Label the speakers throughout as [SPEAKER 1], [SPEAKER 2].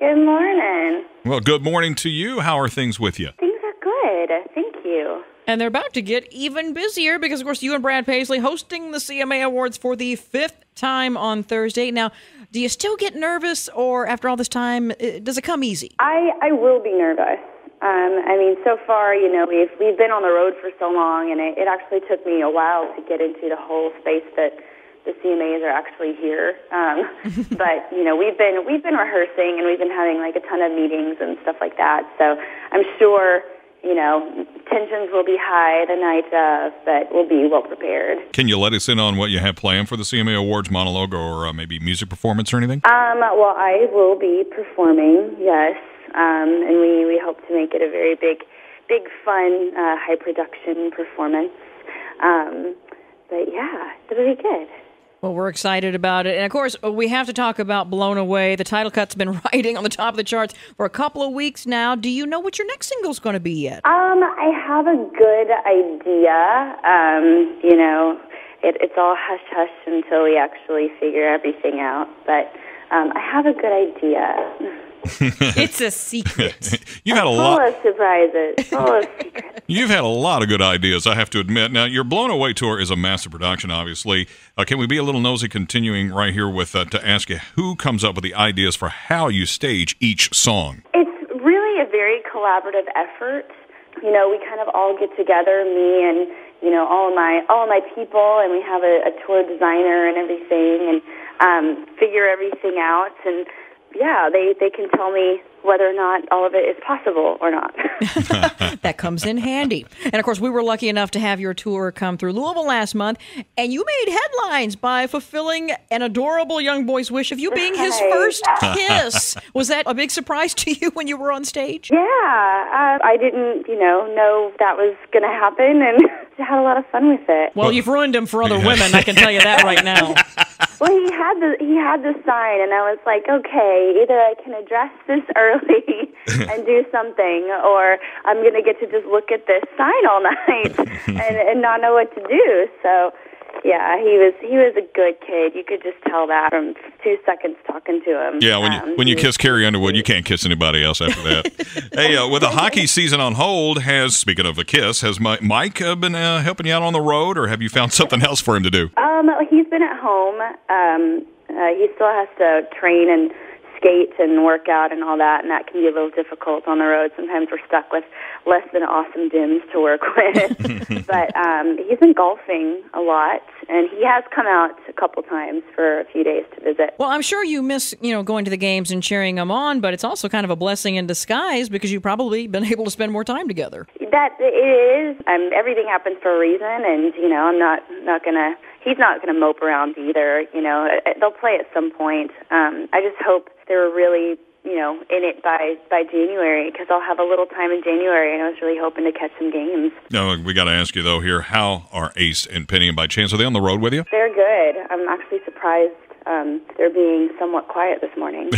[SPEAKER 1] Good morning.
[SPEAKER 2] Well, good morning to you. How are things with you?
[SPEAKER 1] Things are good. Thank you.
[SPEAKER 3] And they're about to get even busier because, of course, you and Brad Paisley hosting the CMA Awards for the 5th time on Thursday. Now, do you still get nervous, or after all this time, does it come easy?
[SPEAKER 1] I will be nervous. So far, we've been on the road for so long, and it actually took me a while to get into the whole space that the CMAs are actually here. But we've been rehearsing, and we've been having like a ton of meetings and stuff like that. So I'm sure tensions will be high the night of, but we'll be well prepared.
[SPEAKER 2] Can you let us in on what you have planned for the CMA Awards monologue, or maybe music performance or anything?
[SPEAKER 1] Well, I will be performing, yes, and we hope to make it a very big, fun, high production performance. But yeah, it'll be good.
[SPEAKER 3] Well, we're excited about it. And, of course, we have to talk about Blown Away. The title cut's been riding on the top of the charts for a couple of weeks now. Do you know what your next single's going to be yet?
[SPEAKER 1] I have a good idea. It's all hush-hush until we actually figure everything out. But I have a good idea.
[SPEAKER 3] It's a secret.
[SPEAKER 2] You've had a
[SPEAKER 1] full
[SPEAKER 2] lot
[SPEAKER 1] of surprises, full of secrets.
[SPEAKER 2] You've had a lot of good ideas, I have to admit. Now, your Blown Away tour is a massive production, obviously. Can we be a little nosy, continuing right here with to ask you who comes up with the ideas for how you stage each song?
[SPEAKER 1] It's really a very collaborative effort. We kind of all get together, me and all of my people, and we have a tour designer and everything, and figure everything out. And yeah, they can tell me whether or not all of it is possible or not.
[SPEAKER 3] That comes in handy. And, of course, we were lucky enough to have your tour come through Louisville last month, and you made headlines by fulfilling an adorable young boy's wish of you being his first kiss. Was that a big surprise to you when you were on stage?
[SPEAKER 1] Yeah, I didn't, know that was going to happen, and had a lot of fun with it.
[SPEAKER 3] Well, you've ruined him for other women, I can tell you that right now.
[SPEAKER 1] Well, he had the sign, and I was like, okay, either I can address this early and do something, or I'm going to get to just look at this sign all night and not know what to do. So, yeah, he was a good kid. You could just tell that from 2 seconds talking to him.
[SPEAKER 2] Yeah, when you kiss Carrie Underwood, you can't kiss anybody else after that. Hey, with the hockey season on hold, speaking of a kiss, has Mike been helping you out on the road, or have you found something else for him to do?
[SPEAKER 1] He's been at home. He still has to train and skate and work out and all that, and that can be a little difficult on the road. Sometimes we're stuck with less than awesome dims to work with. But he's been golfing a lot, and he has come out a couple times for a few days to visit.
[SPEAKER 3] Well, I'm sure you miss, going to the games and cheering them on, but it's also kind of a blessing in disguise because you've probably been able to spend more time together.
[SPEAKER 1] That it is. Everything happens for a reason, and I'm not gonna. He's not going to mope around either. They'll play at some point. I just hope they're really, in it by January, because I'll have a little time in January, and I was really hoping to catch some games.
[SPEAKER 2] No, we got to ask you, though, here, how are Ace and Penny, and by chance, are they on the road with you?
[SPEAKER 1] They're good. I'm actually surprised they're being somewhat quiet this morning.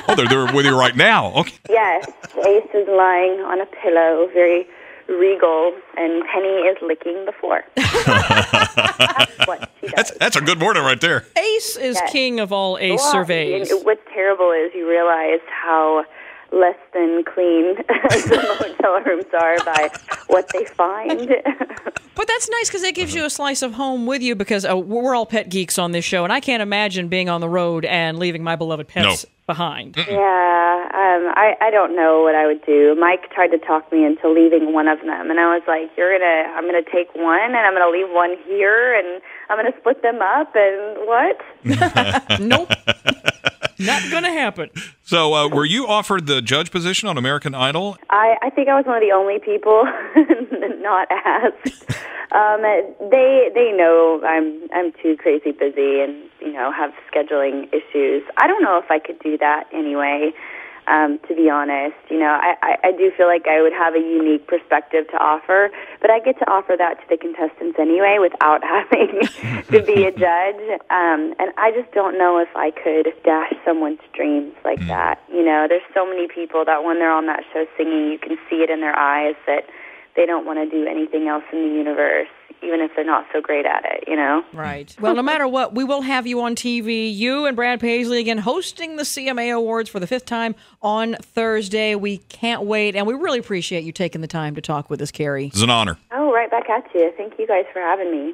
[SPEAKER 2] Oh, they're with you right now. Okay.
[SPEAKER 1] Yes, Ace is lying on a pillow, very regal, and Penny is licking the floor. That's what she does.
[SPEAKER 2] That's a good morning right there.
[SPEAKER 3] Ace is king of all Ace surveys.
[SPEAKER 1] What's terrible is you realize how less than clean the motel rooms are by what they find.
[SPEAKER 3] But that's nice because it gives you a slice of home with you, because we're all pet geeks on this show, and I can't imagine being on the road and leaving my beloved pets behind.
[SPEAKER 1] Yeah, I don't know what I would do. Mike tried to talk me into leaving one of them, and I was like, I'm gonna take one, and I'm gonna leave one here, and I'm gonna split them up, and what?
[SPEAKER 3] Nope. Not gonna happen.
[SPEAKER 2] So, were you offered the judge position on American Idol?
[SPEAKER 1] I think I was one of the only people not asked. They know I'm too crazy busy and have scheduling issues. I don't know if I could do that anyway. To be honest, I do feel like I would have a unique perspective to offer, but I get to offer that to the contestants anyway without having to be a judge. And I just don't know if I could dash someone's dreams like that. There's so many people that when they're on that show singing, you can see it in their eyes that they don't want to do anything else in the universe. even if they're not so great at it, you know?
[SPEAKER 3] Right. Well, no matter what, we will have you on TV. You and Brad Paisley again hosting the CMA Awards for the 5th time on Thursday. We can't wait, and we really appreciate you taking the time to talk with us, Carrie.
[SPEAKER 2] It's an honor.
[SPEAKER 1] Oh, right back at you. Thank you guys for having me.